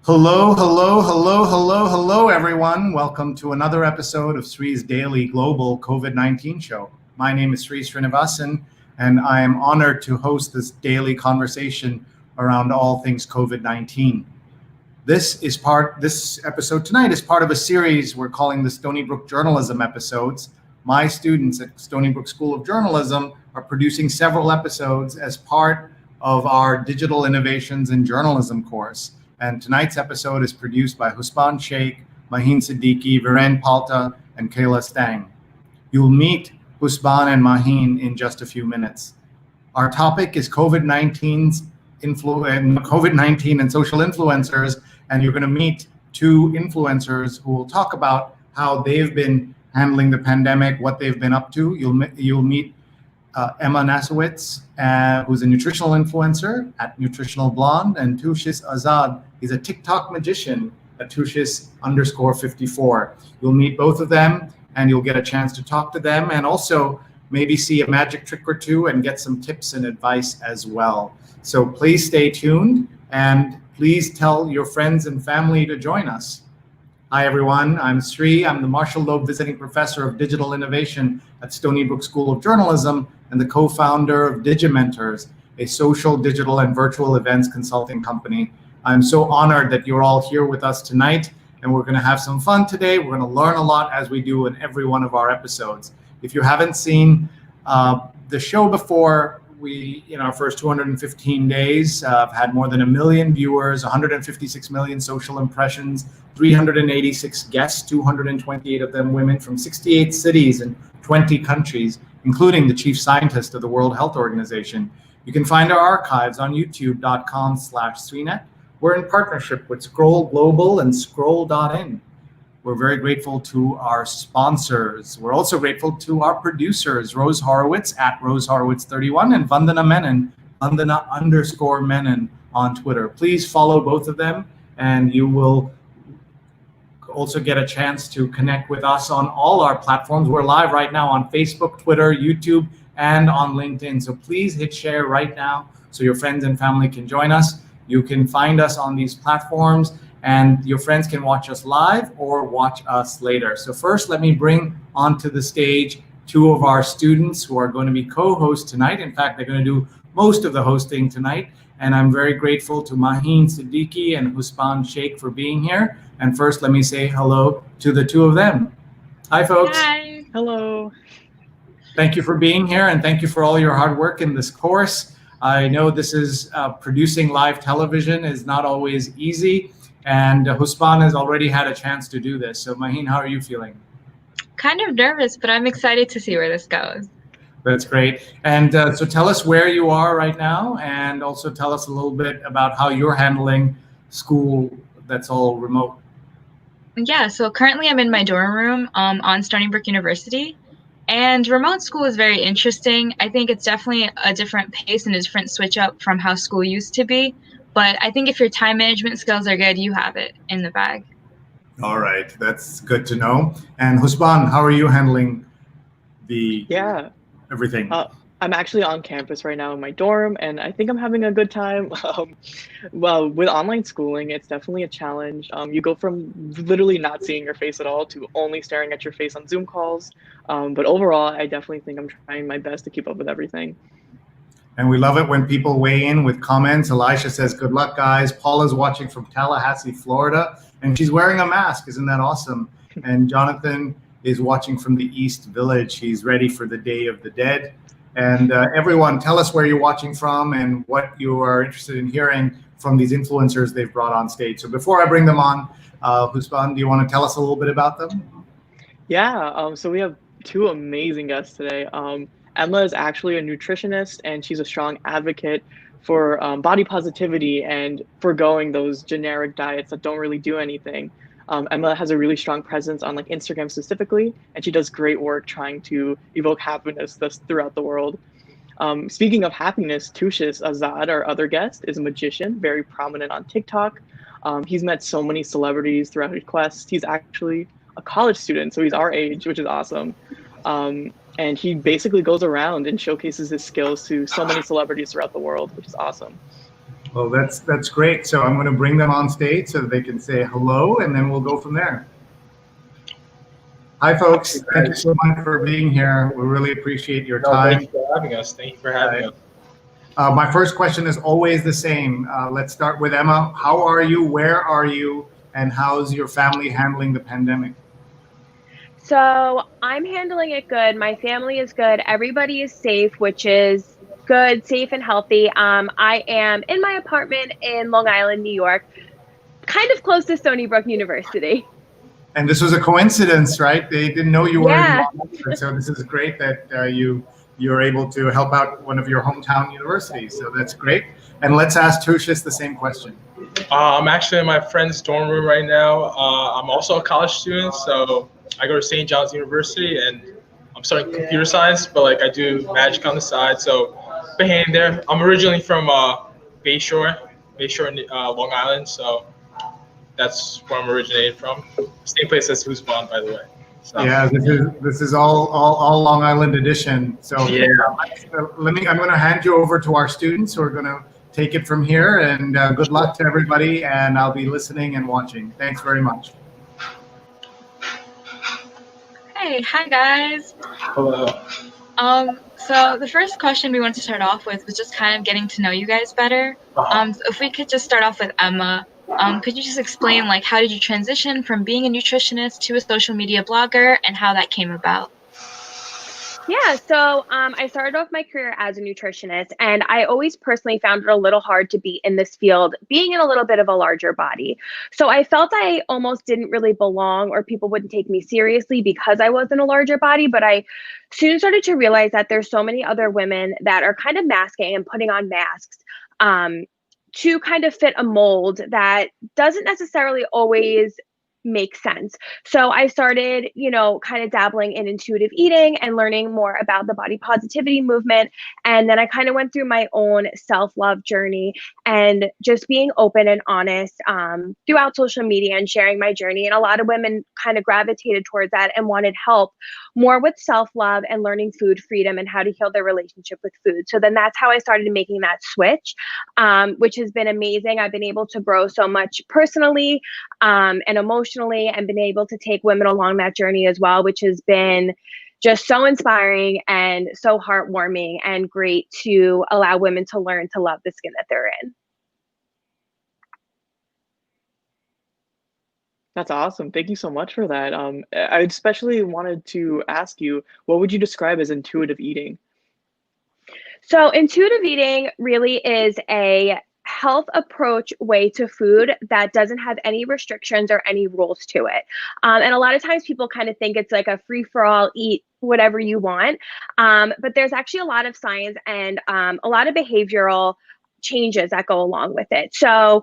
Hello, hello, hello, hello, hello, everyone. Welcome to another episode of Sree's Daily Global COVID-19 Show. My name is Sree Sreenivasan, and I am honored to host this daily conversation around all things COVID-19. This episode tonight is part of a series we're calling the Stony Brook Journalism episodes. My students at Stony Brook School of Journalism are producing several episodes as part of our Digital Innovations in Journalism course. And tonight's episode is produced by Husbaan, Sheikh, Maheen, Siddiqui, Virain, Palta, and Kaila, Stang. You'll meet Husbaan and Maheen in just a few minutes. Our topic is COVID-19 and social influencers, and you're going to meet two influencers who will talk about how they've been handling the pandemic, what they've been up to. You'll meet Emma Nasowitz, who's a nutritional influencer at Nutritional Blonde, and Tushis Azad. He's a TikTok magician at Tushis_54. You'll meet both of them, and you'll get a chance to talk to them, and also maybe see a magic trick or two and get some tips and advice as well. So please stay tuned, and please tell your friends and family to join us. Hi, everyone. I'm Sree. I'm the Marshall Loeb Visiting Professor of Digital Innovation at Stony Brook School of Journalism and the co-founder of Digimentors, a social, digital, and virtual events consulting company. I'm so honored that you're all here with us tonight, and we're going to have some fun today. We're going to learn a lot, as we do in every one of our episodes. If you haven't seen the show before, we, in our first 215 days, have had more than 1 million viewers, 156 million social impressions, 386 guests, 228 of them women from 68 cities and 20 countries, including the chief scientist of the World Health Organization. You can find our archives on youtube.com/Sreenet. We're in partnership with Scroll Global and Scroll.in. We're very grateful to our sponsors. We're also grateful to our producers, Rose Horowitz at Rose Horowitz 31 and Vandana Menon, Vandana_Menon on Twitter. Please follow both of them, and you will also get a chance to connect with us on all our platforms. We're live right now on Facebook, Twitter, YouTube, and on LinkedIn. So please hit share right now so your friends and family can join us. You can find us on these platforms, and your friends can watch us live or watch us later. So first, let me bring onto the stage two of our students who are going to be co-hosts tonight. In fact, they're going to do most of the hosting tonight. And I'm very grateful to Maheen, Siddiqui, and Husbaan Sheikh for being here. And first, let me say hello to the two of them. Hi, folks. Hi. Hello. Thank you for being here, and thank you for all your hard work in this course. I know this is producing live television is not always easy, and Husbaan has already had a chance to do this. So Maheen, how are you feeling? Kind of nervous, but I'm excited to see where this goes. That's great. And so tell us where you are right now, and also tell us a little bit about how you're handling school that's all remote. Yeah, so currently I'm in my dorm room on Stony Brook University, and remote school is very interesting. I think it's definitely a different pace and a different switch up from how school used to be. But I think if your time management skills are good, you have it in the bag. All right, that's good to know. And Husbaan, how are you handling everything? I'm actually on campus right now in my dorm, and I think I'm having a good time. Well, with online schooling, it's definitely a challenge. You go from literally not seeing your face at all to only staring at your face on Zoom calls. But overall, I definitely think I'm trying my best to keep up with everything. And we love it when people weigh in with comments. Elisha says, good luck, guys. Paula's watching from Tallahassee, Florida, and she's wearing a mask. Isn't that awesome? And Jonathan is watching from the East Village. He's ready for the Day of the Dead. And everyone, tell us where you're watching from and what you are interested in hearing from these influencers they've brought on stage. So before I bring them on, Husbaan, do you want to tell us a little bit about them? Yeah, so we have two amazing guests today. Emma is actually a nutritionist, and she's a strong advocate for body positivity and forgoing those generic diets that don't really do anything. Emma has a really strong presence on like Instagram specifically, and she does great work trying to evoke happiness throughout the world. Speaking of happiness, Tushis Azad, our other guest, is a magician, very prominent on TikTok. He's met so many celebrities throughout his quest. He's actually a college student, so he's our age, which is awesome. And he basically goes around and showcases his skills to so many celebrities throughout the world, which is awesome. Well, that's great. So I'm going to bring them on stage so that they can say hello, and then we'll go from there. Hi, folks. Thank you so much for being here. We really appreciate your time. Thank you for having us. Thank you for having us. My first question is always the same. Let's start with Emma. How are you? Where are you? And how's your family handling the pandemic? So I'm handling it good. My family is good. Everybody is safe, which is good, safe and healthy. I am in my apartment in Long Island, New York, kind of close to Stony Brook University. And this was a coincidence, right? They didn't know you were in Yeah. Long Island, so this is great that you're able to help out one of your hometown universities. So that's great. And let's ask Tushis the same question. I'm actually in my friend's dorm room right now. I'm also a college student, so I go to St. John's University, and I'm studying computer science, but like I do magic on the side. So Maheen there. I'm originally from Bayshore in Long Island, so that's where I'm originated from. Same place as Husbaan, by the way. So. Yeah, this is all Long Island edition. So yeah. I'm going to hand you over to our students who are going to take it from here. And good luck to everybody. And I'll be listening and watching. Thanks very much. Hey, hi guys. Hello. So the first question we want to start off with was just kind of getting to know you guys better. So if we could just start off with Emma. Could you just explain, like, how did you transition from being a nutritionist to a social media blogger and how that came about? Yeah, so I started off my career as a nutritionist, and I always personally found it a little hard to be in this field, being in a little bit of a larger body. So I felt I almost didn't really belong, or people wouldn't take me seriously because I was in a larger body. But I soon started to realize that there's so many other women that are kind of masking and putting on masks to kind of fit a mold that doesn't necessarily always make sense. So I started, kind of dabbling in intuitive eating and learning more about the body positivity movement. And then I kind of went through my own self-love journey and just being open and honest throughout social media and sharing my journey. And a lot of women kind of gravitated towards that and wanted help more with self-love and learning food freedom and how to heal their relationship with food. So then that's how I started making that switch, which has been amazing. I've been able to grow so much personally and emotionally, and been able to take women along that journey as well, which has been just so inspiring and so heartwarming and great to allow women to learn to love the skin that they're in. That's awesome. Thank you so much for that. I especially wanted to ask you, what would you describe as intuitive eating? So intuitive eating really is a health approach way to food that doesn't have any restrictions or any rules to it. And a lot of times people kind of think it's like a free-for-all, eat whatever you want. But there's actually a lot of science and a lot of behavioral changes that go along with it. So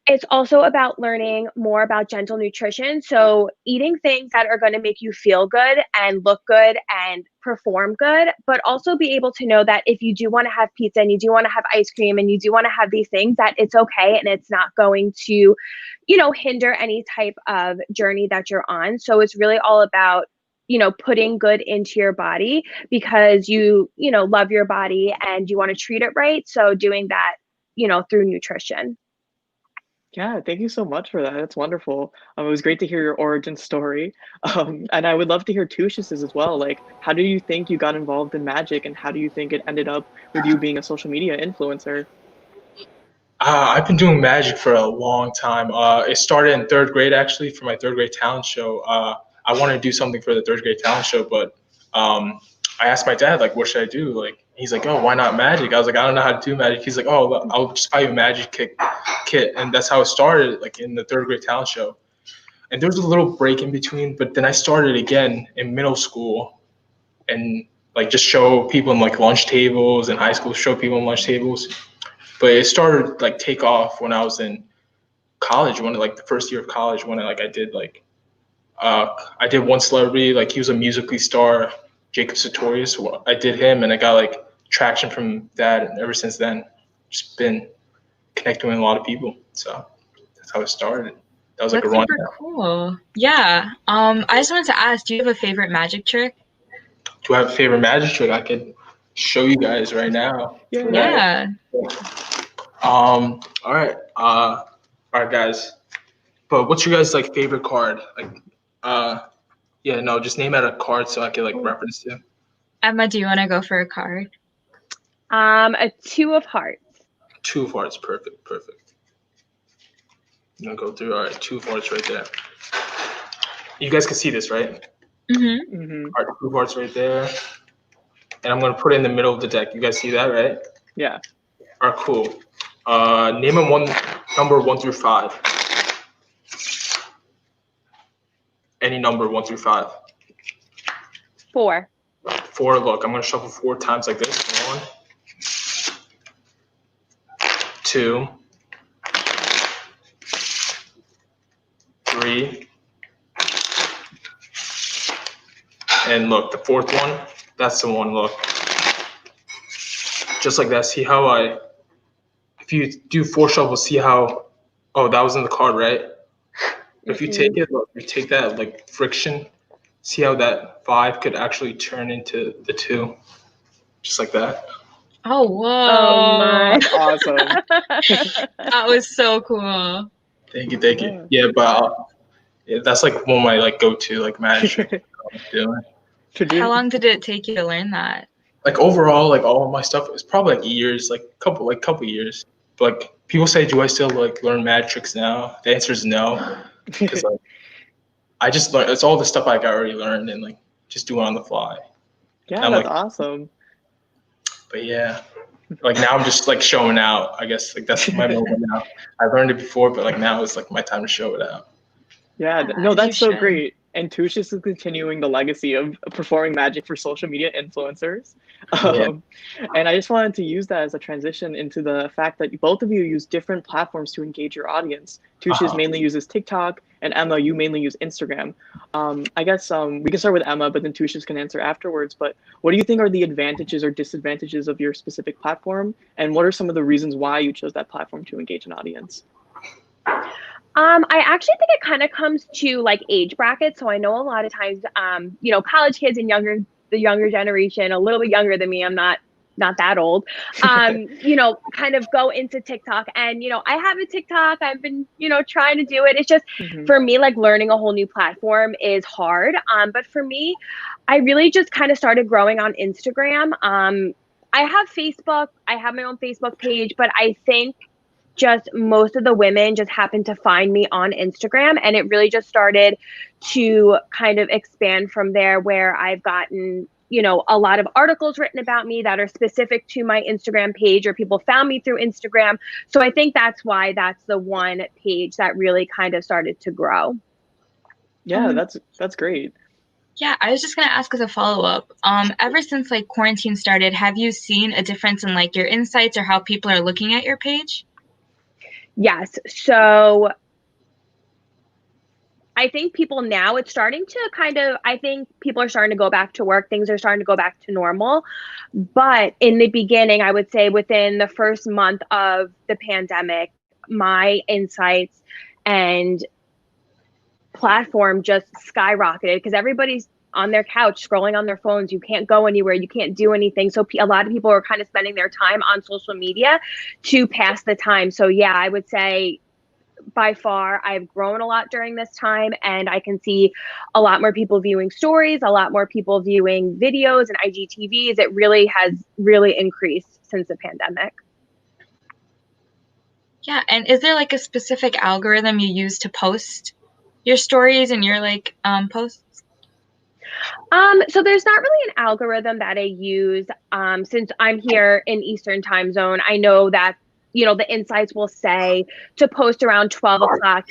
it's also about learning more about gentle nutrition. So eating things that are going to make you feel good and look good and perform good, but also be able to know that if you do want to have pizza and you do want to have ice cream and you do want to have these things, that it's okay and it's not going to, hinder any type of journey that you're on. So it's really all about, putting good into your body because you love your body and you want to treat it right. So doing that, through nutrition. Yeah, thank you so much for that. That's wonderful. It was great to hear your origin story. And I would love to hear Tush's as well. Like, how do you think you got involved in magic, and how do you think it ended up with you being a social media influencer? I've been doing magic for a long time. It started in third grade, actually, for my third grade talent show. I wanted to do something for the third grade talent show, but I asked my dad, like, what should I do? Like, he's like, oh, why not magic? I was like, I don't know how to do magic. He's like, oh, I'll just buy you a magic kit. And that's how it started, like in the third grade talent show. And there was a little break in between, but then I started again in middle school and like just show people in like lunch tables, in high school, show people in lunch tables. But it started like take off when I was in college, when like the first year of college, when I did one celebrity, like he was a Musical.ly star, Jacob Sartorius. I did him and I got like traction from that, and ever since then just been connecting with a lot of people. So that's how it started. That was like That's a run. Super cool. Yeah. I just wanted to ask, do you have a favorite magic trick? Do I have a favorite magic trick? I could show you guys right now. Yeah. All right. All right, guys. But what's your guys' like favorite card? Like, yeah, no, just name out a card so I can like reference to. Emma, do you want to go for a card? A 2 of hearts. 2 of hearts, perfect. I'm gonna go through. All right, 2 of hearts right there. You guys can see this, right? Mm-hmm. All right, 2 of hearts right there. And I'm gonna put it in the middle of the deck. You guys see that, right? Yeah. All right, cool. Name them number 1 through 5. Any number 1 through 5. 4. 4. Look, I'm gonna shuffle 4 times like this. 1, 2, 3, and look, the 4th one. That's the one. Look, just like that. See how if you do 4 shuffles, see how? Oh, that was in the card, right? If you take it, look, you take that like friction. See how that 5 could actually turn into the 2, just like that. Oh, whoa. Oh my. That's awesome. That was so cool. Thank you. Yeah, but yeah, that's like one of my like go-to like magic doing. How long did it take you to learn that? Like overall, like all of my stuff is probably like years, like couple years. But like people say, do I still like learn magic tricks now? The answer is no, because like I just learned. It's all the stuff like I already learned and like just do it on the fly. Yeah, that's awesome. But yeah, like now I'm just like showing out. I guess like that's my moment now. I learned it before, but like now it's like my time to show it out. Yeah, no, that's so great. And Tush is continuing the legacy of performing magic for social media influencers. And I just wanted to use that as a transition into the fact that both of you use different platforms to engage your audience. Tush mainly uses TikTok, and Emma, you mainly use Instagram. I guess we can start with Emma, but then Tush can answer afterwards. But what do you think are the advantages or disadvantages of your specific platform? And what are some of the reasons why you chose that platform to engage an audience? I actually think it kind of comes to like age brackets. So I know a lot of times, college kids and the younger generation, a little bit younger than me, I'm not that old, kind of go into TikTok. And, I have a TikTok. I've been, trying to do it. It's just for me, like learning a whole new platform is hard. But for me, I really just kind of started growing on Instagram. I have Facebook. I have my own Facebook page, but I think just most of the women just happened to find me on Instagram, and it really just started to kind of expand from there, where I've gotten, a lot of articles written about me that are specific to my Instagram page, or people found me through Instagram. So I think that's why that's the one page that really kind of started to grow. Yeah, that's great. Yeah, I was just going to ask as a follow-up. Ever since like quarantine started, have you seen a difference in like your insights or how people are looking at your page? Yes. So I think people now, it's starting to I think people are starting to go back to work. Things are starting to go back to normal. But in the beginning, I would say within the first month of the pandemic, my insights and platform just skyrocketed because everybody's on their couch scrolling on their phones. You can't go anywhere. You can't do anything. So a lot of people are kind of spending their time on social media to pass the time. So yeah, I would say by far I've grown a lot during this time, and I can see a lot more people viewing stories, a lot more people viewing videos and IGTVs. It really has increased since the pandemic. Yeah. And is there like a specific algorithm you use to post your stories and your like posts? So there's not really an algorithm that I use. Since I'm here in Eastern time zone, I know that, the insights will say to post around 12 o'clock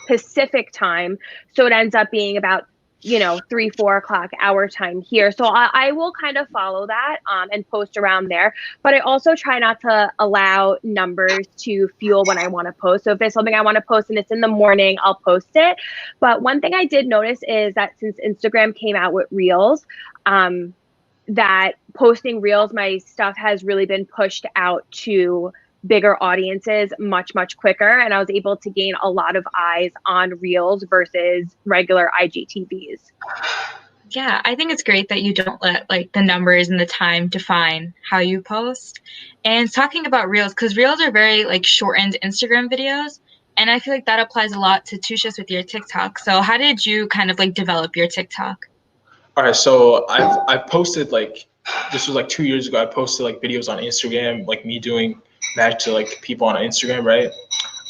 Pacific time. So it ends up being about, 3-4 o'clock our time here. So I will kind of follow that and post around there. But I also try not to allow numbers to fuel when I want to post. So if there's something I want to post and it's in the morning, I'll post it. But one thing I did notice is that since Instagram came out with Reels, that posting Reels, my stuff has really been pushed out to bigger audiences much quicker, and I was able to gain a lot of eyes on Reels versus regular IGTVs. Yeah, I think it's great that you don't let like the numbers and the time define how you post. And talking about reels, because reels are very like shortened Instagram videos, and I feel like that applies a lot to Tushis with your TikTok. So how did you kind of like develop your TikTok? All right, so I've posted like, this was like 2 years ago. I posted like videos on Instagram, like me doing magic to like people on Instagram, right?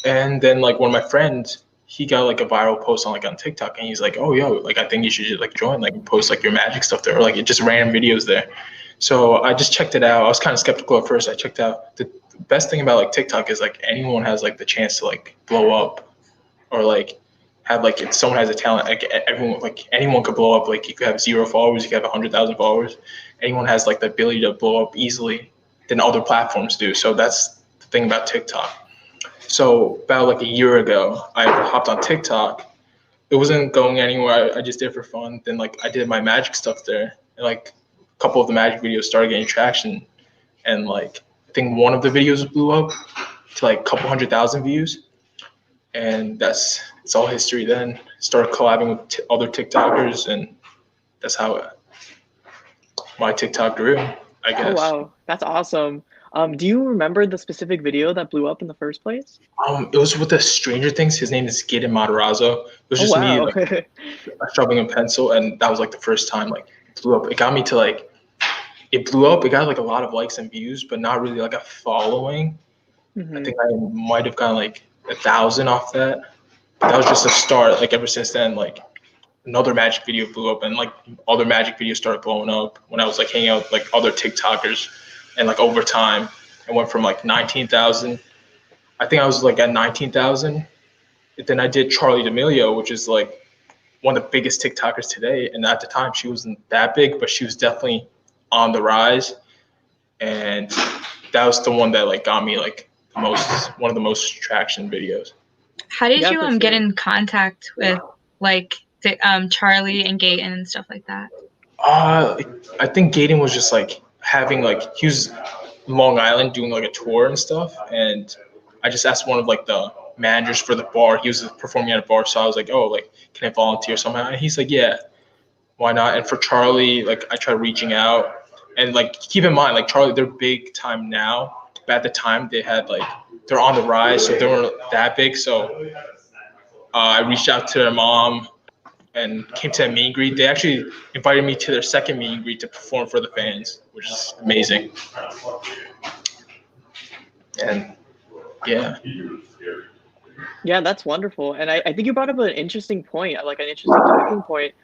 And then like one of my friends, he got like a viral post on TikTok, and he's like, "Oh, yo, like I think you should like join, like post like your magic stuff there, or like just random videos there." So I just checked it out. I was kind of skeptical at first. I checked out. The best thing about like TikTok is like anyone has like the chance to like blow up, or like have like if someone has a talent, like everyone, like anyone could blow up. Like you could have 0 followers, you could have 100,000 followers. Anyone has like the ability to blow up easily than other platforms do. So that's the thing about TikTok. So about like a year ago, I hopped on TikTok. It wasn't going anywhere. I just did it for fun. Then like I did my magic stuff there, and like a couple of the magic videos started getting traction. And like I think one of the videos blew up to like a couple 100,000 views, and it's all history. Then started collabing with other TikTokers, and that's how my TikTok grew, I guess. Oh wow, that's awesome. Do you remember the specific video that blew up in the first place? It was with the Stranger Things. His name is Gideon Matarazzo. It was just me like sharpening a pencil, and that was like the first time like it blew up. It got me to like it blew up. It got like a lot of likes and views, but not really like a following. I think I might have gotten like 1,000 off that. But that was just a start. Like ever since then, like another magic video blew up, and like other magic videos started blowing up when I was like hanging out with like other TikTokers, and like over time it went from like 19,000. I think I was like at 19,000. Then I did Charlie D'Amelio, which is like one of the biggest TikTokers today. And at the time she wasn't that big, but she was definitely on the rise. And that was the one that like got me like one of the most traction videos. How did you for get sure. in contact with like Charlie and Gaten and stuff like that? I think Gaten was just like having like he was in Long Island doing like a tour and stuff, and I just asked one of like the managers for the bar. He was performing at a bar, so I was like, "Oh, like can I volunteer somehow?" And he's like, "Yeah, why not?" And for Charlie, like I tried reaching out, and like keep in mind, like Charlie, they're big time now, but at the time they had like they're on the rise, so they weren't that big. So I reached out to their mom and came to a meet and greet. They actually invited me to their second meet and greet to perform for the fans, which is amazing. And yeah. Yeah, that's wonderful. And I think you brought up an interesting point, like an interesting talking point.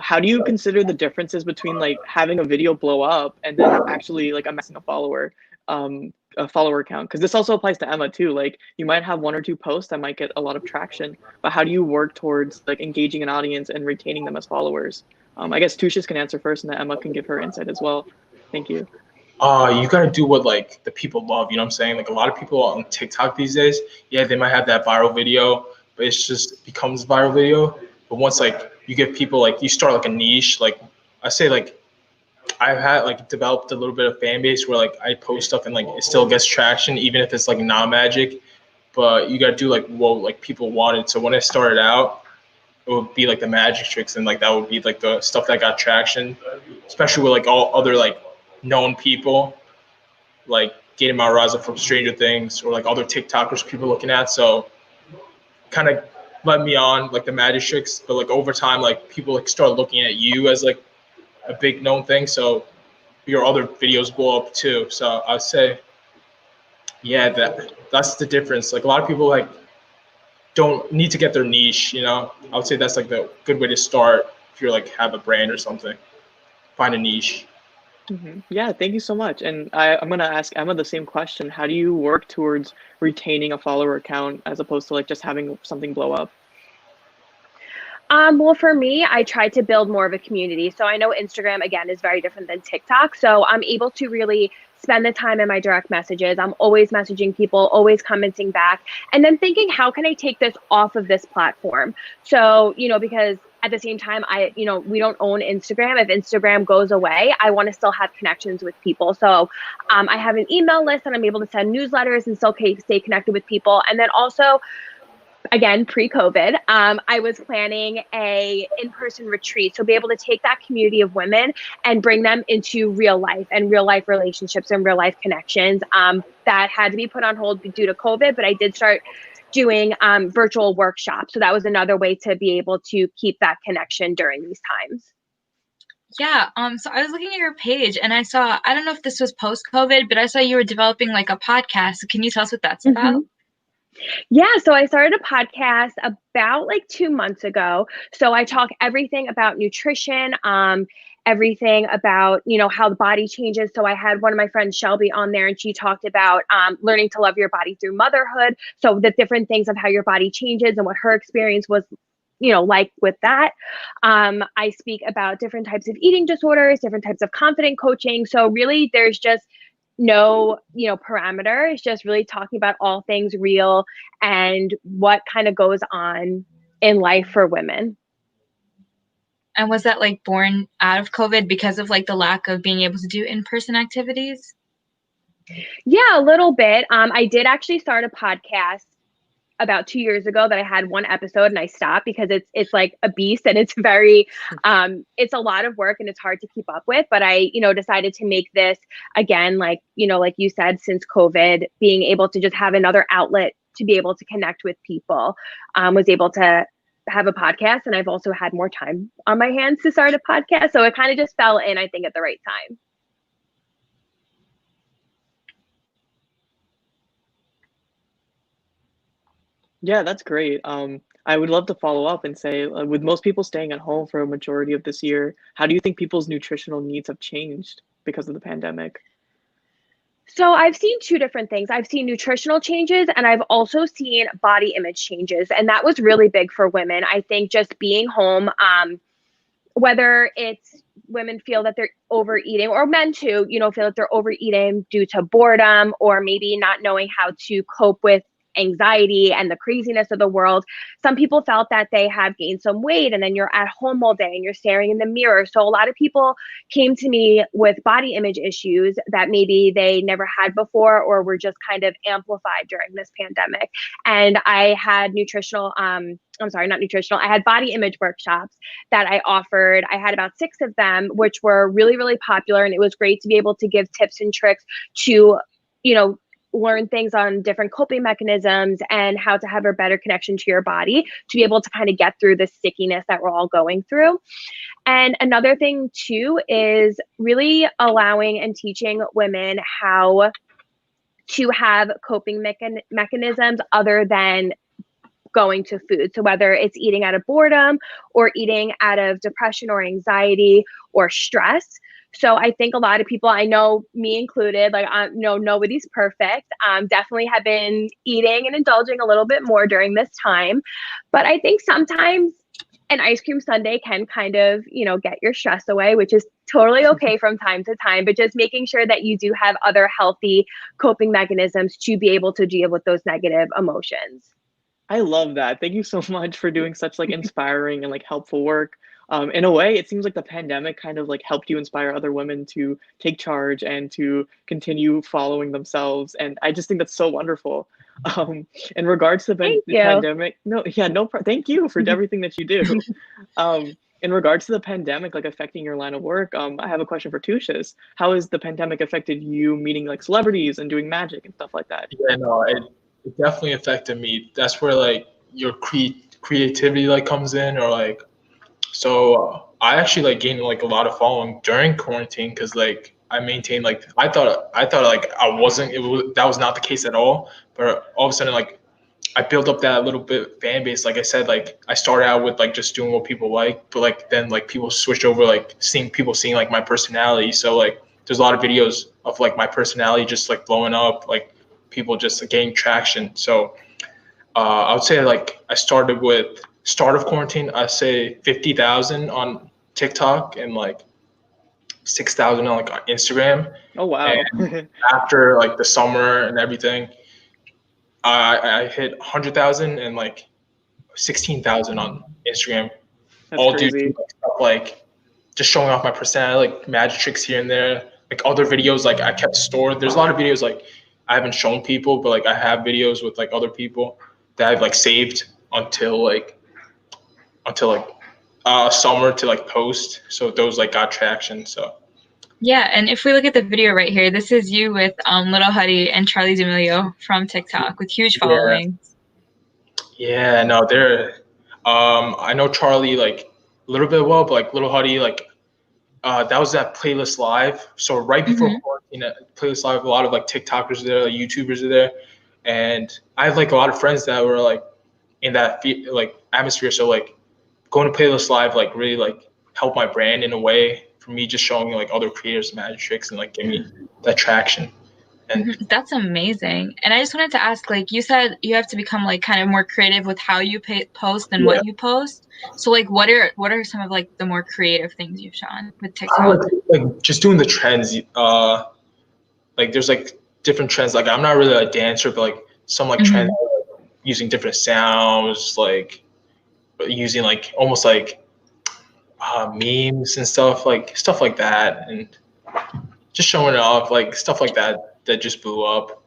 How do you consider the differences between like having a video blow up and then actually like amassing a follower count? Because this also applies to Emma too. Like you might have 1 or 2 posts that might get a lot of traction, but how do you work towards like engaging an audience and retaining them as followers? I guess Tushis can answer first, and then Emma can give her insight as well. Thank you. You gotta do what like the people love, you know what I'm saying? Like a lot of people on TikTok these days, yeah, they might have that viral video, but it's just becomes viral video. But once like you get people like you start like a niche, like I say like I've had like developed a little bit of fan base where like I post stuff and like it still gets traction even if it's like not magic. But you gotta do like what like people wanted. So when I started out, it would be like the magic tricks, and like that would be like the stuff that got traction, especially with like all other like known people like Gaten Matarazzo from Stranger Things, or like other TikTokers people looking at. So kind of led me on like the magic tricks, but like over time like people like start looking at you as like a big known thing, so your other videos blow up too. So I'd say yeah, that's the difference. Like a lot of people like don't need to get their niche, you know. I would say that's like the good way to start if you're like have a brand or something. Find a niche. Yeah, thank you so much. And I'm going to ask Emma the same question. How do you work towards retaining a follower account as opposed to like just having something blow up? Well, for me, I try to build more of a community. So I know Instagram, again, is very different than TikTok. So I'm able to really spend the time in my direct messages. I'm always messaging people, always commenting back, and then thinking, how can I take this off of this platform? So, because at the same time, we don't own Instagram. If Instagram goes away, I want to still have connections with people. So I have an email list and I'm able to send newsletters and still stay connected with people. And then also, again, pre-COVID, I was planning a in-person retreat. So be able to take that community of women and bring them into real life and real life relationships and real life connections. That had to be put on hold due to COVID, but I did start doing virtual workshops. So that was another way to be able to keep that connection during these times. Yeah, so I was looking at your page and I saw, I don't know if this was post-COVID, but I saw you were developing like a podcast. Can you tell us what that's about? Yeah, so I started a podcast about like 2 months ago. So I talk everything about nutrition, everything about, how the body changes. So I had one of my friends, Shelby, on there, and she talked about learning to love your body through motherhood. So the different things of how your body changes and what her experience was, like with that. I speak about different types of eating disorders, different types of confident coaching. So really there's just no, parameter. It's just really talking about all things real and what kind of goes on in life for women. And was that like born out of COVID because of like the lack of being able to do in-person activities? Yeah, a little bit. I did actually start a podcast about 2 years ago that I had one episode and I stopped because it's like a beast and it's very it's a lot of work and it's hard to keep up with. But I, decided to make this again, like you said, since COVID, being able to just have another outlet to be able to connect with people, was able to have a podcast. And I've also had more time on my hands to start a podcast. So it kind of just fell in, I think, at the right time. Yeah, that's great. I would love to follow up and say, with most people staying at home for a majority of this year, how do you think people's nutritional needs have changed because of the pandemic? So I've seen two different things. I've seen nutritional changes and I've also seen body image changes. And that was really big for women. I think just being home, whether it's women feel that they're overeating or men too, feel that they're overeating due to boredom or maybe not knowing how to cope with anxiety and the craziness of the world. Some people felt that they have gained some weight and then you're at home all day and you're staring in the mirror. So a lot of people came to me with body image issues that maybe they never had before or were just kind of amplified during this pandemic. And I had I had body image workshops that I offered. I had about 6 of them, which were really, really popular. And it was great to be able to give tips and tricks to, learn things on different coping mechanisms and how to have a better connection to your body to be able to kind of get through the stickiness that we're all going through. And another thing too is really allowing and teaching women how to have coping mechanisms other than going to food. So whether it's eating out of boredom or eating out of depression or anxiety or stress. So I think a lot of people, I know me included, like, nobody's perfect, definitely have been eating and indulging a little bit more during this time. But I think sometimes an ice cream sundae can kind of, get your stress away, which is totally okay from time to time, but just making sure that you do have other healthy coping mechanisms to be able to deal with those negative emotions. I love that. Thank you so much for doing such like inspiring and like helpful work. In a way, it seems like the pandemic kind of like helped you inspire other women to take charge and to continue following themselves. And I just think that's so wonderful. In regards to the pandemic, thank you for everything that you do. In regards to the pandemic, like affecting your line of work, I have a question for Tushis. How has the pandemic affected you meeting like celebrities and doing magic and stuff like that? Yeah, no, it definitely affected me. That's where like your creativity like comes in, or like, so I actually like gained like a lot of following during quarantine because like I maintained like I thought like that was not the case at all. But all of a sudden like I built up that little bit fan base. Like I said, like I started out with like just doing what people like, but like then like people switched over, like seeing like my personality. So like there's a lot of videos of like my personality just like blowing up, like people just like, getting traction. So I would say like I started with start of quarantine, I say 50,000 on TikTok and like 6,000 on like on Instagram. Oh wow. And after like the summer and everything, I hit 100,000 and like 16,000 on Instagram. That's all crazy. due to like, stuff like just showing off my personality, like magic tricks here and there, like other videos like I kept stored. There's a lot of videos like I haven't shown people, but like I have videos with like other people that I've like saved until summer to like post. So those like got traction. So Yeah, and if we look at the video right here, this is you with Little Huddy and Charlie D'Amelio from TikTok with huge followings. Yeah, no, they're I know Charlie like a little bit well, but like Little Huddy, like that was that playlist live. So right before quarantine, playlist live, a lot of like TikTokers are there, like YouTubers are there, and I have like a lot of friends that were like in that like atmosphere. So like going to playlist live like really like helped my brand in a way for me, just showing like other creators magic tricks and like giving me that traction. And that's amazing. And I just wanted to ask, like you said, you have to become like kind of more creative with how you post and what you post. So like, what are some of like the more creative things you've done with TikTok? Like just doing the trends. Like there's like different trends. Like I'm not really a dancer, but like some like trends, like, using different sounds, like using like almost like memes and stuff like that, and just showing it off, like stuff like that just blew up.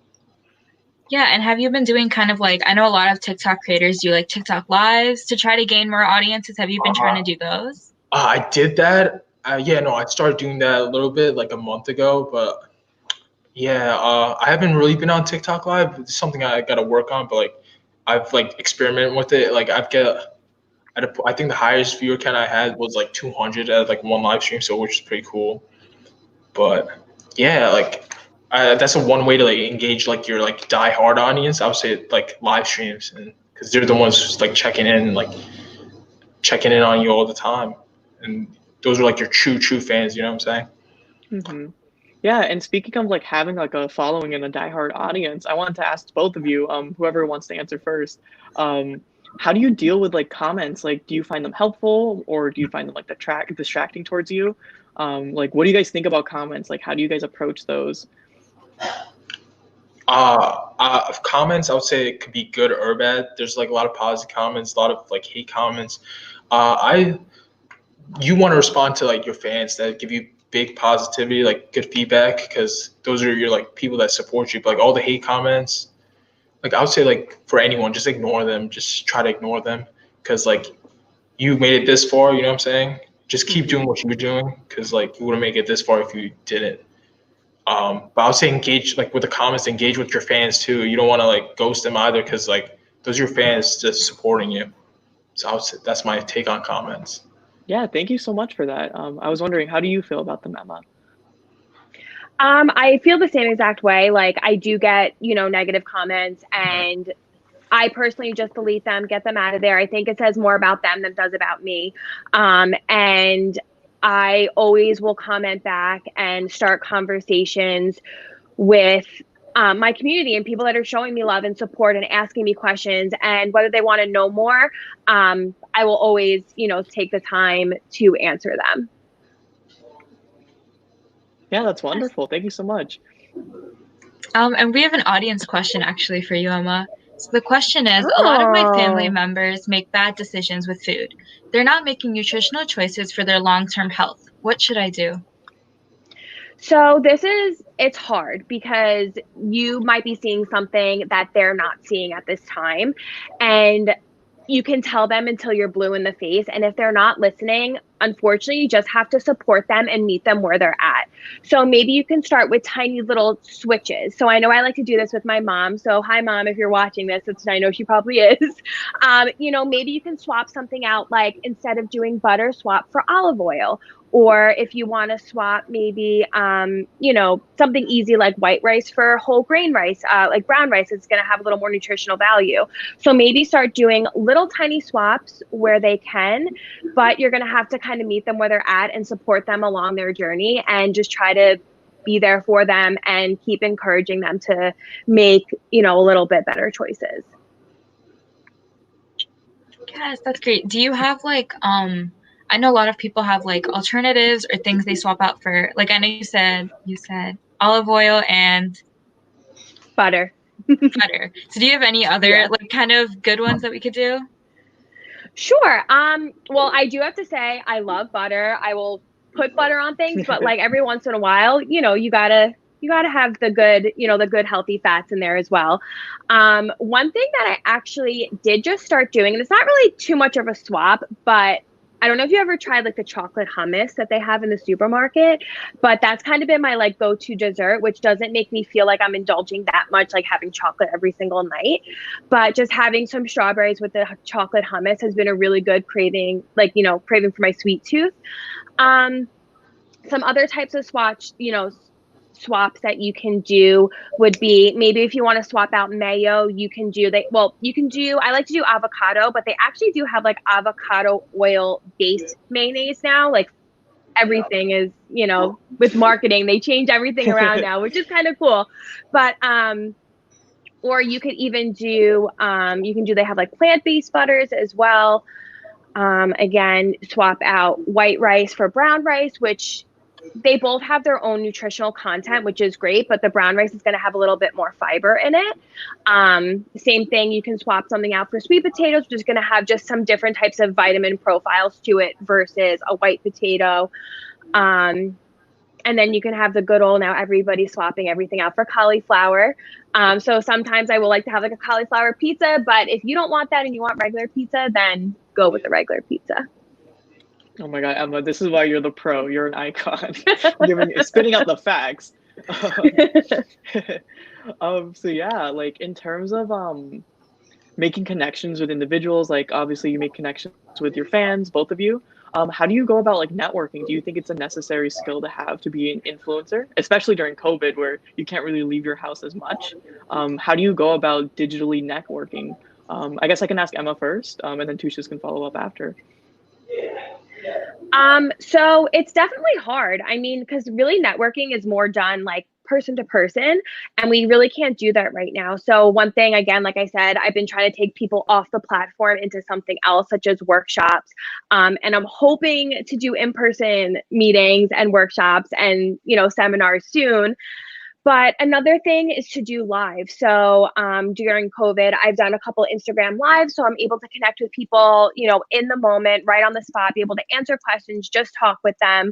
Yeah, and have you been doing kind of like, I know a lot of TikTok creators do like TikTok lives to try to gain more audiences. Have you been trying to do those? I did that. I started doing that a little bit like a month ago, but I haven't really been on TikTok live. It's something I got to work on, but like I've like experimented with it. Like I think the highest viewer count I had was like 200 at like one live stream, so which is pretty cool. But yeah, like that's one way to like engage like your like die-hard audience. I would say like live streams, and because they're the ones just like checking in on you all the time, and those are like your true fans. You know what I'm saying? Yeah, and speaking of like having like a following and a die-hard audience, I wanted to ask both of you, whoever wants to answer first, how do you deal with like comments? Like, do you find them helpful, or do you find them like distracting towards you? Like, what do you guys think about comments? Like, how do you guys approach those? Comments, I would say it could be good or bad. There's like a lot of positive comments, a lot of like hate comments. You want to respond to like your fans that give you big positivity, like good feedback, because those are your like people that support you. But like all the hate comments, like I would say like for anyone, just ignore them. Just try to ignore them, because like you made it this far. You know what I'm saying? Just keep doing what you were doing, because like you wouldn't make it this far if you didn't. But I would say engage like with the comments, engage with your fans too. You don't want to like ghost them either, because like those are your fans just supporting you. So I would say that's my take on comments. Yeah, thank you so much for that. I was wondering, how do you feel about them, Emma? I feel the same exact way. Like I do get, negative comments, and I personally just delete them, get them out of there. I think it says more about them than it does about me. And I always will comment back and start conversations with my community and people that are showing me love and support and asking me questions, and whether they want to know more, I will always, take the time to answer them. Yeah, that's wonderful. Thank you so much. And we have an audience question actually for you, Emma. So the question is, a lot of my family members make bad decisions with food. They're not making nutritional choices for their long-term health. What should I do? So it's hard, because you might be seeing something that they're not seeing at this time, and you can tell them until you're blue in the face. And if they're not listening, unfortunately, you just have to support them and meet them where they're at. So maybe you can start with tiny little switches. So I know I like to do this with my mom. So hi, Mom, if you're watching this, which I know she probably is. Maybe you can swap something out, like instead of doing butter, swap for olive oil. Or if you want to swap maybe, something easy like white rice for whole grain rice, like brown rice, it's going to have a little more nutritional value. So maybe start doing little tiny swaps where they can, but you're going to have to kind of meet them where they're at and support them along their journey, and just try to be there for them and keep encouraging them to make, a little bit better choices. Yes, that's great. Do you have like, I know a lot of people have like alternatives or things they swap out for, like I know you said olive oil and Butter. butter. So do you have any other like kind of good ones that we could do? Sure. Well, I do have to say I love butter. I will put butter on things, but like every once in a while, you gotta you got to have the good, the good healthy fats in there as well. One thing that I actually did just start doing, and it's not really too much of a swap, but I don't know if you ever tried like the chocolate hummus that they have in the supermarket, but that's kind of been my like go-to dessert, which doesn't make me feel like I'm indulging that much, like having chocolate every single night. But just having some strawberries with the chocolate hummus has been a really good craving, like, craving for my sweet tooth. Some other types of swaps that you can do would be maybe if you want to swap out mayo, you can do, I like to do avocado, but they actually do have like avocado oil based mayonnaise now. Like everything is, with marketing, they change everything around now, which is kind of cool. But, or you could even do, they have like plant-based butters as well. Again, swap out white rice for brown rice, which they both have their own nutritional content, which is great, but the brown rice is going to have a little bit more fiber in it. Same thing, you can swap something out for sweet potatoes, which is going to have just some different types of vitamin profiles to it versus a white potato. And then you can have the good old, now everybody's swapping everything out for cauliflower. So sometimes I will like to have like a cauliflower pizza, but if you don't want that and you want regular pizza, then go with the regular pizza. Oh my God, Emma, this is why you're the pro. You're an icon. Spitting out the facts. So yeah, like in terms of making connections with individuals, like obviously you make connections with your fans, both of you. How do you go about like networking? Do you think it's a necessary skill to have to be an influencer, especially during COVID where you can't really leave your house as much? How do you go about digitally networking? I guess I can ask Emma first, and then Tushis can follow up after. So it's definitely hard. I mean, because really networking is more done like person to person, and we really can't do that right now. So one thing, again, like I said, I've been trying to take people off the platform into something else, such as workshops. And I'm hoping to do in-person meetings and workshops and, seminars soon. But another thing is to do live. So during COVID, I've done a couple Instagram lives. So I'm able to connect with people, in the moment, right on the spot, be able to answer questions, just talk with them.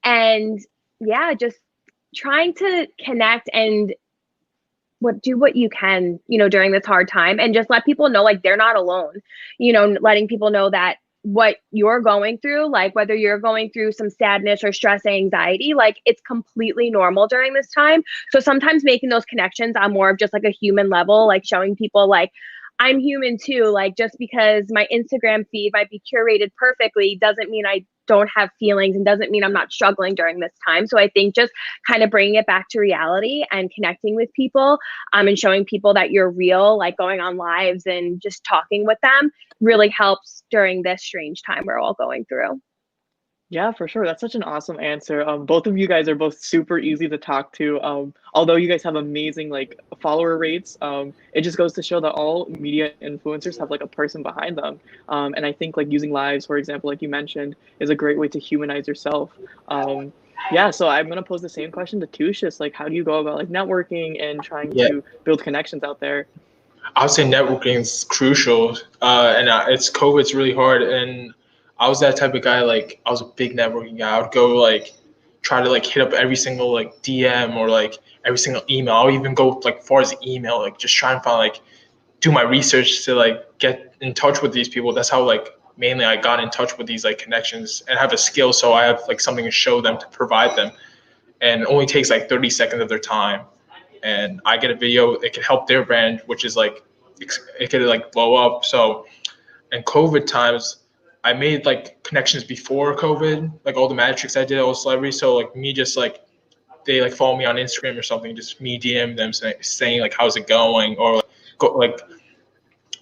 And yeah, just trying to connect and do what you can, during this hard time, and just let people know like they're not alone, letting people know that what you're going through, like whether you're going through some sadness or stress, anxiety, like it's completely normal during this time. So sometimes making those connections on more of just like a human level, like showing people like I'm human too. Like just because my Instagram feed might be curated perfectly doesn't mean I don't have feelings and doesn't mean I'm not struggling during this time. So I think just kind of bringing it back to reality and connecting with people, and showing people that you're real, like going on lives and just talking with them really helps during this strange time we're all going through. Yeah, for sure. That's such an awesome answer. Both of you guys are both super easy to talk to. Although you guys have amazing like follower rates, it just goes to show that all media influencers have like a person behind them. And I think like using lives, for example, like you mentioned, is a great way to humanize yourself. Yeah, so I'm gonna pose the same question to Tushis. Like, how do you go about like networking and trying to build connections out there? I would say networking is crucial, and it's COVID's really hard, and I was that type of guy. Like I was a big networking guy. I would go like try to like hit up every single like DM or like every single email. I'll even go like far as email, like just try and find like do my research to like get in touch with these people. That's how like mainly I got in touch with these like connections and have a skill, so I have like something to show them, to provide them, and it only takes like 30 seconds of their time. And I get a video, it could help their brand, which is like, it could like blow up. So in COVID times, I made like connections before COVID, like all the magic tricks I did, all the celebrities. So like me just like, they like follow me on Instagram or something, just me DM them saying like, how's it going? Or like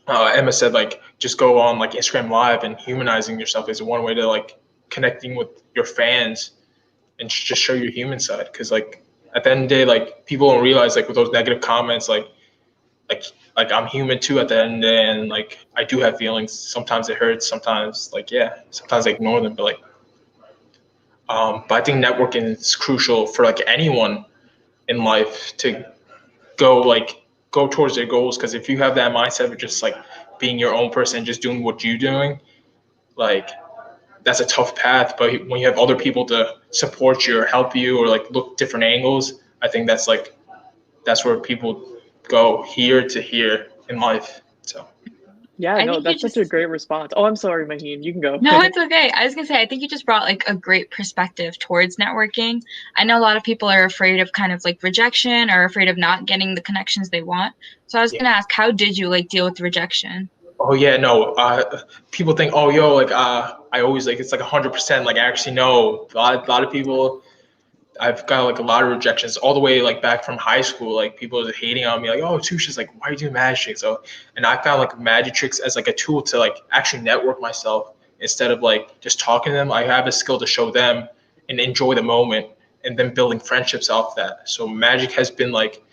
Emma said, like just go on like Instagram Live, and humanizing yourself is one way to like connecting with your fans and just show your human side. Cause like, at the end of the day, like people don't realize like with those negative comments, like I'm human too at the end of the day, and like I do have feelings. Sometimes it hurts, sometimes sometimes I ignore them. But but I think networking is crucial for like anyone in life to go towards their goals. Because if you have that mindset of just like being your own person, just doing what you're doing, like that's a tough path. But when you have other people to support you or help you or like look different angles, I think that's where people go here to here in life. So. Yeah, I no, think you that's such a great response. Oh, I'm sorry, Maheen. You can go. No, it's okay. I was gonna say, I think you just brought like a great perspective towards networking. I know a lot of people are afraid of kind of like rejection or afraid of not getting the connections they want. So I was gonna ask, how did you like deal with rejection? Oh yeah, no. People think, oh yo, like I always like it's like 100%. Like actually no, a lot of people. I've got like a lot of rejections all the way like back from high school. Like people are hating on me, like, oh, Tusha's like, why are you doing magic tricks? So, and I found like magic tricks as like a tool to like actually network myself instead of like just talking to them. I have a skill to show them and enjoy the moment, and then building friendships off that. So magic has been like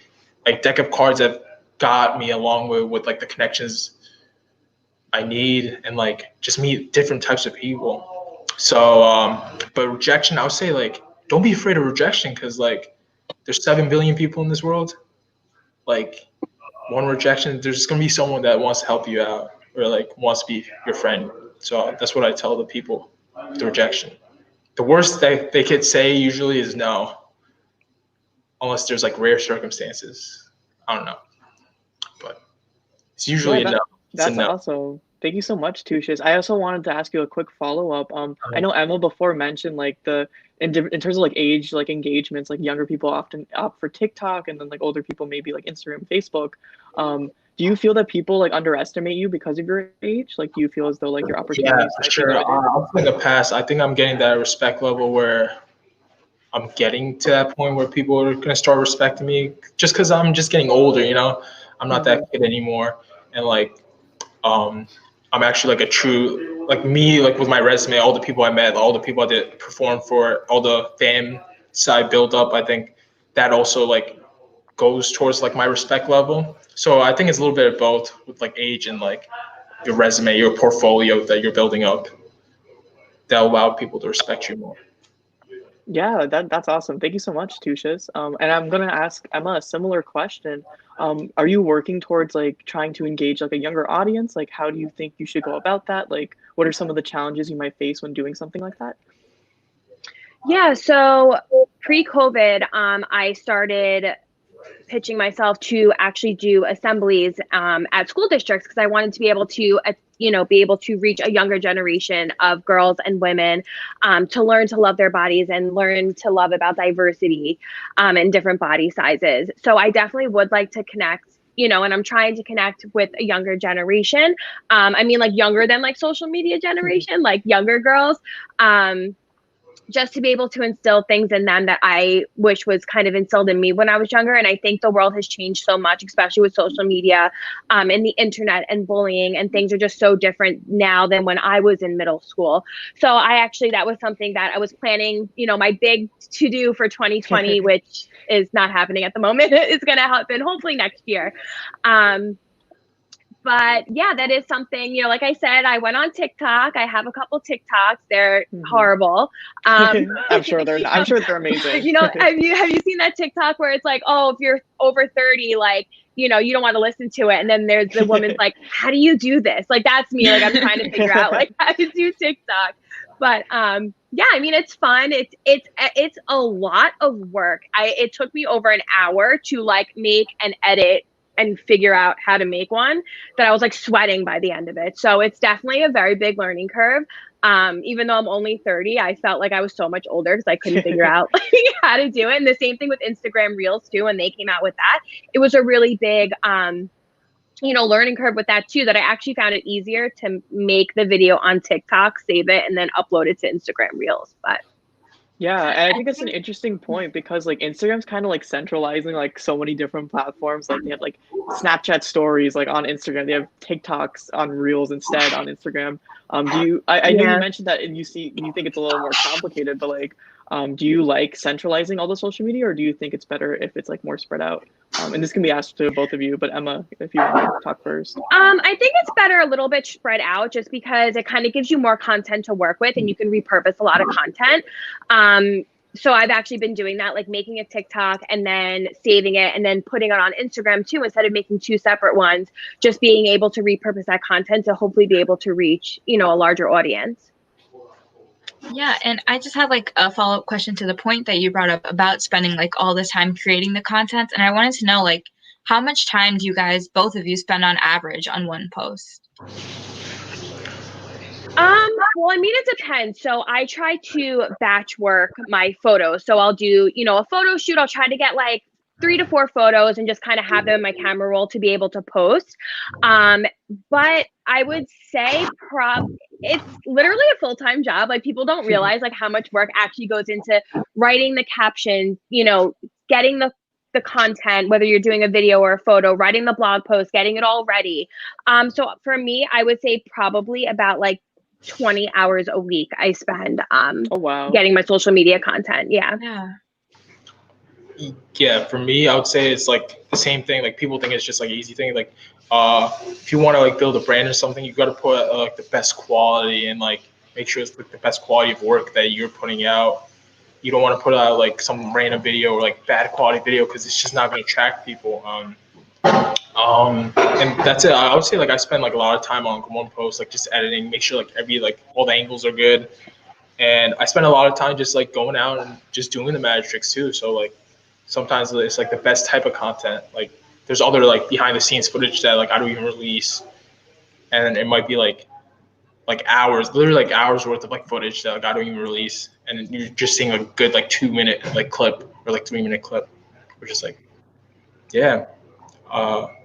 deck of cards that got me along with like the connections I need and like just meet different types of people. So, but rejection, I would say like, don't be afraid of rejection because like there's 7 billion people in this world. Like one rejection, there's gonna be someone that wants to help you out or like wants to be your friend. So that's what I tell the people with the rejection. The worst that they could say usually is no, unless there's like rare circumstances. I don't know, but it's usually a no. That's awesome. Thank you so much, Tushis. I also wanted to ask you a quick follow-up. I know Emma before mentioned like in terms of like age, like engagements, like younger people often opt for TikTok and then like older people maybe like Instagram, Facebook. Do you feel that people like underestimate you because of your age? Like, do you feel as though like your opportunities? Yeah, for sure. I'll take a pass. I think I'm getting that respect level where I'm getting to that point where people are gonna start respecting me just because I'm just getting older. You know, I'm not that kid anymore, and like, I'm actually like a true, like me, like with my resume, all the people I met, all the people I did perform for, all the fan side build up, I think that also like goes towards like my respect level. So I think it's a little bit of both with like age and like your resume, your portfolio that you're building up that allow people to respect you more. Yeah, that's awesome. Thank you so much, Tushis. And I'm gonna ask Emma a similar question. Are you working towards like trying to engage like a younger audience? Like, how do you think you should go about that? Like, what are some of the challenges you might face when doing something like that? Yeah, so pre-COVID, I started pitching myself to actually do assemblies at school districts because I wanted to be able to, be able to reach a younger generation of girls and women to learn to love their bodies and learn to love about diversity in different body sizes. So I definitely would like to connect, and I'm trying to connect with a younger generation. I mean, like younger than like social media generation, like younger girls. Just to be able to instill things in them that I wish was kind of instilled in me when I was younger. And I think the world has changed so much, especially with social media and the internet and bullying, and things are just so different now than when I was in middle school. So that was something that I was planning, my big to do for 2020, which is not happening at the moment. It's going to happen hopefully next year. But yeah, that is something, like I said, I went on TikTok. I have a couple TikToks. They're horrible. I'm sure they're amazing. Have you seen that TikTok where it's like, oh, if you're over 30, like, you don't want to listen to it. And then there's the woman's like, how do you do this? Like, that's me. Like, I'm trying to figure out like how to do TikTok. But yeah, I mean, it's fun. It's a lot of work. It took me over an hour to like make and edit and figure out how to make one that I was like sweating by the end of it. So it's definitely a very big learning curve. Even though I'm only 30, I felt like I was so much older because I couldn't figure out how to do it. And the same thing with Instagram Reels too. When they came out with that, it was a really big, learning curve with that too, that I actually found it easier to make the video on TikTok, save it, and then upload it to Instagram Reels. But yeah, and I think that's an interesting point because like Instagram's kind of like centralizing like so many different platforms. Like they have like Snapchat stories like on Instagram. They have TikToks on Reels instead on Instagram. I know you mentioned that you think it's a little more complicated, but like do you like centralizing all the social media, or do you think it's better if it's like more spread out? And this can be asked to both of you, but Emma, if you want to talk first. I think it's better a little bit spread out just because it kind of gives you more content to work with and you can repurpose a lot of content. So I've actually been doing that, like making a TikTok and then saving it and then putting it on Instagram too, instead of making two separate ones, just being able to repurpose that content to hopefully be able to reach, a larger audience. Yeah, and I just had like a follow-up question to the point that you brought up about spending like all this time creating the content. And I wanted to know, like, how much time do you guys, both of you, spend on average on one post? Well, I mean, it depends. So I try to batch work my photos. So I'll do, a photo shoot. I'll try to get like 3 to 4 photos and just kind of have them in my camera roll to be able to post. But I would say it's literally a full-time job. Like, people don't realize like how much work actually goes into writing the captions, getting the content, whether you're doing a video or a photo, writing the blog post, getting it all ready. So for me, I would say probably about like 20 hours a week I spend Oh, wow. getting my social media content. Yeah. Yeah, for me, I would say it's like the same thing. Like, people think it's just like an easy thing. Like, if you want to like build a brand or something, you got to put like the best quality and like make sure it's like the best quality of work that you're putting out. You don't want to put out like some random video or like bad quality video because it's just not going to attract people. And that's it. I would say like I spend like a lot of time on one post, like just editing, make sure like all the angles are good. And I spend a lot of time just like going out and just doing the magic tricks too. So like sometimes it's like the best type of content. Like there's other like behind the scenes footage that like I don't even release. And it might be like hours, literally like hours worth of like footage that like I don't even release. And you're just seeing a good like 2-minute like clip or like 3-minute clip. We're just like, yeah.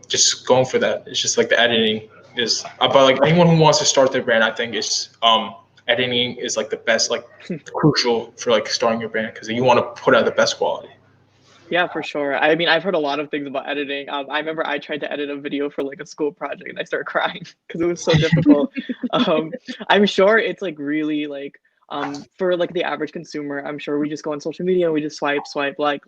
Just going for that. It's just like the editing is but like anyone who wants to start their brand, I think is editing is like the best, like crucial for like starting your brand because you want to put out the best quality. Yeah, for sure. I mean, I've heard a lot of things about editing. I remember I tried to edit a video for like a school project and I started crying because it was so difficult. I'm sure it's like really like for like the average consumer, I'm sure we just go on social media and we just swipe, like.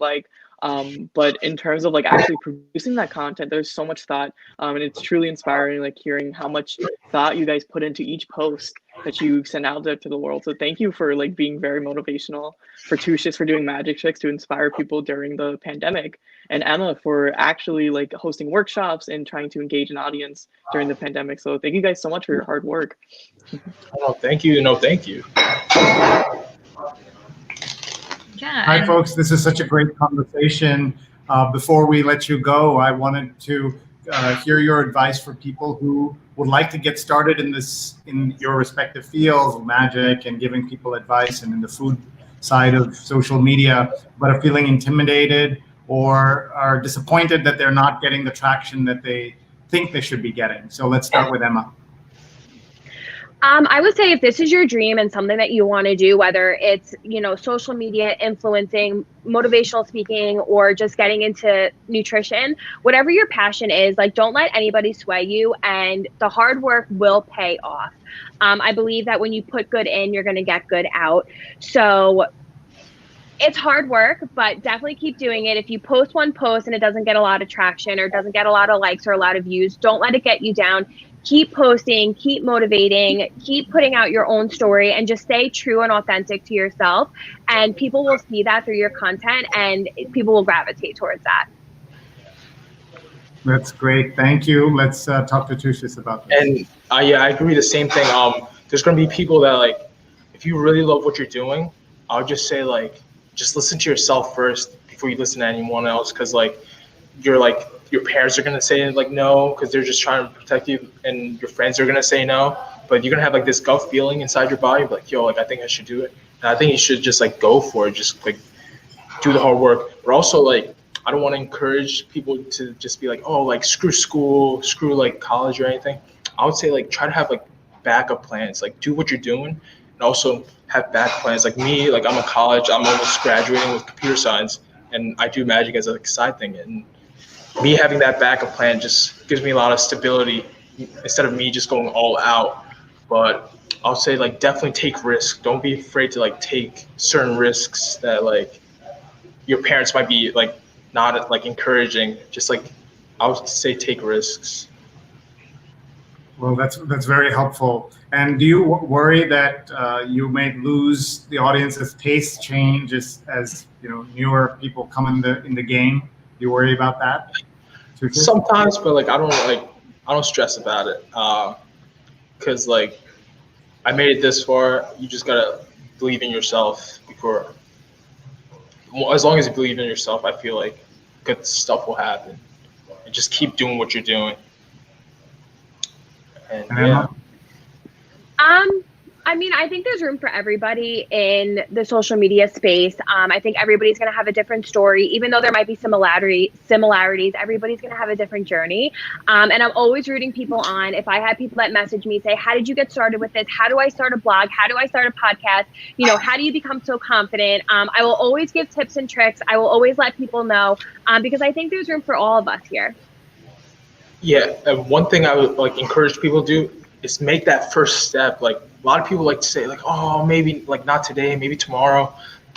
But in terms of like actually producing that content, there's so much thought, and it's truly inspiring, like hearing how much thought you guys put into each post that you send out there to the world. So thank you for like being very motivational, for Tushis for doing magic tricks to inspire people during the pandemic, and Emma for actually like hosting workshops and trying to engage an audience during the pandemic. So thank you guys so much for your hard work. Oh, thank you. No, thank you. Yeah. Hi, folks. This is such a great conversation. Before we let you go, I wanted to hear your advice for people who would like to get started in your respective fields, magic and giving people advice, and in the food side of social media, but are feeling intimidated or are disappointed that they're not getting the traction that they think they should be getting. So let's start with Emma. I would say if this is your dream and something that you want to do, whether it's, social media, influencing, motivational speaking, or just getting into nutrition, whatever your passion is, like, don't let anybody sway you, and the hard work will pay off. I believe that when you put good in, you're going to get good out. So it's hard work, but definitely keep doing it. If you post one post and it doesn't get a lot of traction or doesn't get a lot of likes or a lot of views, don't let it get you down. Keep posting, keep motivating, keep putting out your own story, and just stay true and authentic to yourself. And people will see that through your content, and people will gravitate towards that. That's great. Thank you. Let's talk to Tushis about this. And yeah, I agree. The same thing. There's going to be people that like, if you really love what you're doing, I'll just say like, just listen to yourself first before you listen to anyone else. Cause like, your parents are going to say like no because they're just trying to protect you, and your friends are going to say no, but you're going to have like this gut feeling inside your body like, yo, like I think I should do it, and I think you should just like go for it, just like do the hard work. But also like, I don't want to encourage people to just be like, oh, like screw school, screw like college or anything. I would say like try to have like backup plans, like do what you're doing and also have backup plans. Like me, like I'm in college, I'm almost graduating with computer science, and I do magic as a like, side thing, and me having that backup plan just gives me a lot of stability instead of me just going all out. But I'll say like definitely take risks. Don't be afraid to like take certain risks that like your parents might be like not like encouraging. Just like I would say take risks. Well, that's very helpful. And do you worry that you may lose the audience as tastes change as newer people come in the game? Do you worry about that? Sometimes, but like I don't stress about it, because like I made it this far. You just gotta believe in yourself before. As long as you believe in yourself, I feel like good stuff will happen. And just keep doing what you're doing. And yeah. I mean, I think there's room for everybody in the social media space. I think everybody's going to have a different story, even though there might be similarities. Everybody's going to have a different journey. And I'm always rooting people on. If I had people that message me, say, how did you get started with this? How do I start a blog? How do I start a podcast? You know, how do you become so confident? I will always give tips and tricks. I will always let people know because I think there's room for all of us here. Yeah, and one thing I would like encourage people to do is make that first step. Like a lot of people like to say like, oh, maybe like not today, maybe tomorrow.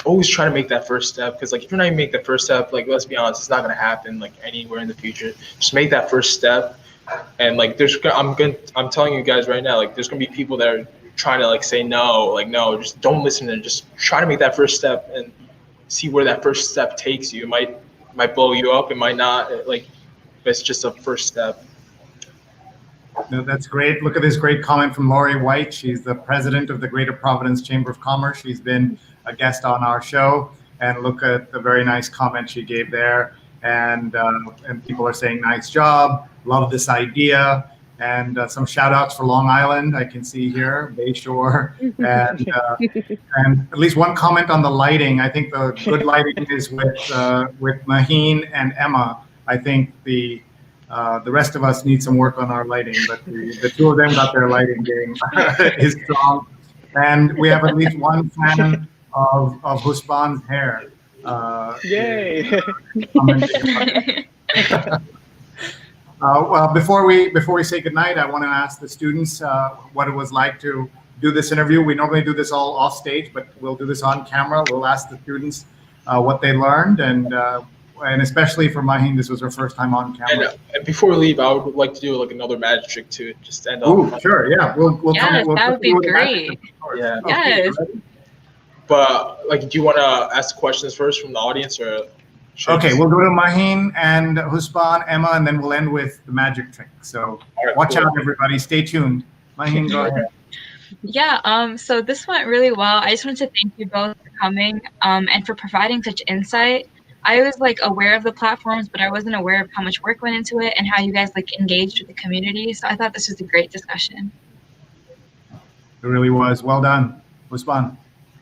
Always try to make that first step, because like if you're not even make that first step, like let's be honest, it's not gonna happen like anywhere in the future. Just make that first step, and like I'm telling you guys right now, like there's gonna be people that are trying to like say no, like no, just don't listen to them. Just try to make that first step and see where that first step takes you. It might blow you up, it might not. Like it's just a first step. No, that's great. Look at this great comment from Lori White. She's the president of the Greater Providence Chamber of Commerce. She's been a guest on our show, and look at the very nice comment she gave there. And people are saying, nice job, love this idea. And some shout outs for Long Island, I can see here, Bayshore. And at least one comment on the lighting. I think the good lighting is with Maheen and Emma. I think the rest of us need some work on our lighting, but the two of them got their lighting game is strong. And we have at least one fan of Husbaan's hair. Yay! Well, before we say goodnight, I want to ask the students what it was like to do this interview. We normally do this all off stage, but we'll do this on camera. We'll ask the students what they learned, and especially for Maheen, this was her first time on camera. And before we leave, I would like to do like another magic trick too, just to end up. Ooh, sure, yeah. We'll yes, that would be great. Yeah. Yes. But like, do you want to ask questions first from the audience, or? Okay, we'll go to Maheen and Husbaan, Emma, and then we'll end with the magic trick. So watch out, everybody. Stay tuned. Maheen, go ahead. Yeah, so this went really well. I just wanted to thank you both for coming and for providing such insight. I was like aware of the platforms, but I wasn't aware of how much work went into it and how you guys like engaged with the community. So I thought this was a great discussion. It really was. Well done. Husbaan.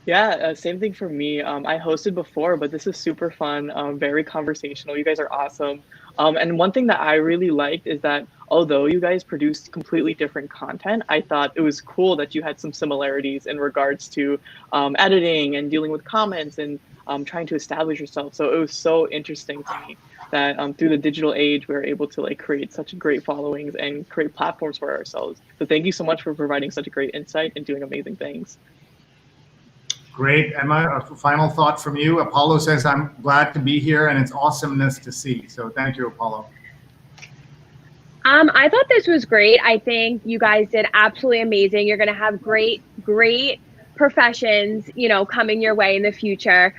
Yeah, same thing for me. I hosted before, but this is super fun, very conversational. You guys are awesome. And one thing that I really liked is that although you guys produced completely different content, I thought it was cool that you had some similarities in regards to editing and dealing with comments and trying to establish yourself. So it was so interesting to me that through the digital age, we were able to like create such great followings and create platforms for ourselves. So thank you so much for providing such a great insight and doing amazing things. Great. Emma, a final thought from you. Apollo says, I'm glad to be here and it's awesomeness to see. So thank you, Apollo. I thought this was great. I think you guys did absolutely amazing. You're going to have great professions, you know, coming your way in the future.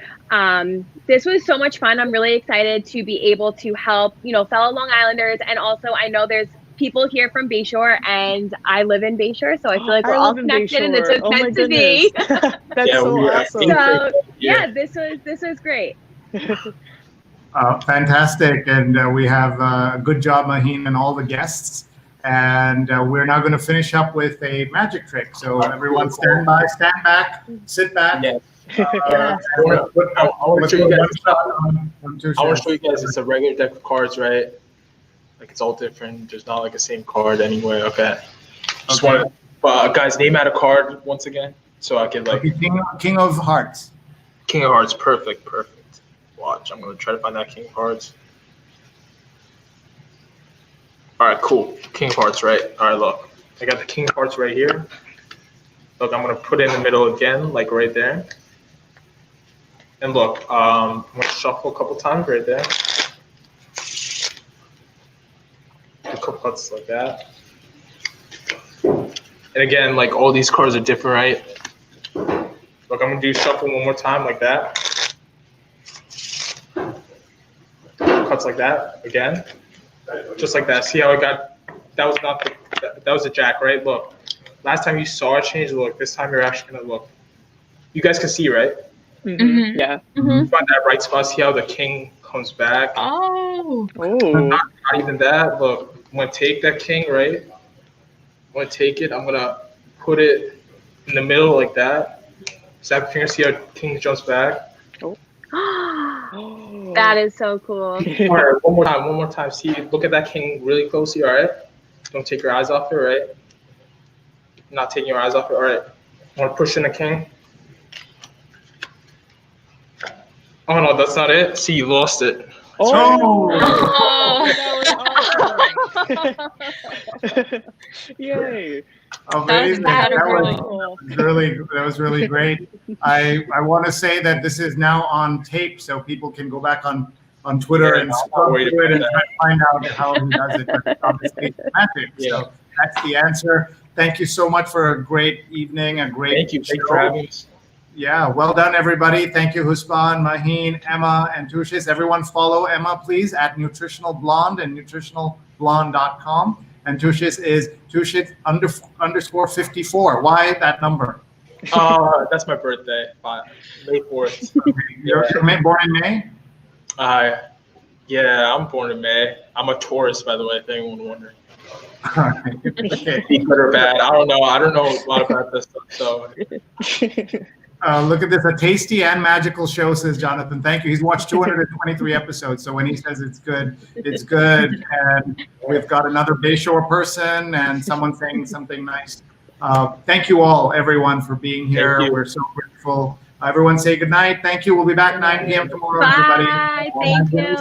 This was so much fun. I'm really excited to be able to help, you know, fellow Long Islanders. And also I know there's people here from Bayshore, and I live in Bayshore, so I feel like we're all connected and it's just meant to be. That's so awesome. So yeah, this was great. Fantastic, and we have a good job, Maheen, and all the guests. And we're now going to finish up with a magic trick. So everyone, stand by, stand back, sit back. Yeah. I want to show you guys. It's a regular deck of cards, right? Like it's all different. There's not like a same card anywhere. Okay. Just want to, guys, name out a card once again, so I can like. King of Hearts. King of Hearts, perfect. Watch, I'm gonna try to find that King of Hearts. All right, cool. King of Hearts, right? All right, look, I got the King of Hearts right here. Look, I'm gonna put it in the middle again, like right there. And look, I'm gonna shuffle a couple times right there. A couple cuts like that. And again, like all these cards are different, right? Look, I'm gonna do shuffle one more time like that. Cuts like that again, just like that. See how I got? That was not that was a jack, right? Look, last time you saw it change. Look, this time you're actually gonna look. You guys can see, right? Mhm. Yeah. Mhm. Find that right spot. See how the king comes back. Oh. Oh. Not even that. Look, I'm gonna take that king, right? I'm gonna take it. I'm gonna put it in the middle like that. Snap finger. See how king jumps back. That is so cool. All right, one more time. See, look at that king really closely. All right. Don't take your eyes off it. Right. Not taking your eyes off it. All right. I want to push in the king. Oh no, that's not it. See, you lost it. Oh. Oh. Yay. Amazing. That Was really great. I want to say that this is now on tape, so people can go back on Twitter and scrub through it and try to find out how he does it. But it's obviously magic. So that's the answer. Thank you so much for a great evening, a great Thank you. Thank you for having us. Yeah, well done, everybody. Thank you, Husbaan, Maheen, Emma, and Tushis. Everyone follow Emma, please, at Nutritional Blonde and nutritionalblonde.com. And Tushis is Tushis_54. Why that number? That's my birthday, May 4th. You're born in May? Yeah, I'm born in May. I'm a Taurus, by the way, if anyone wondering. Okay. Good or bad? I don't know. I don't know a lot about this stuff, so. Look at this, a tasty and magical show, says Jonathan. Thank you. He's watched 223 episodes, so when he says it's good, it's good. And we've got another Bayshore person and someone saying something nice. Thank you all, everyone, for being here. We're so grateful. Everyone say good night. Thank you. We'll be back 9 p.m. tomorrow, everybody. Bye. Thank you.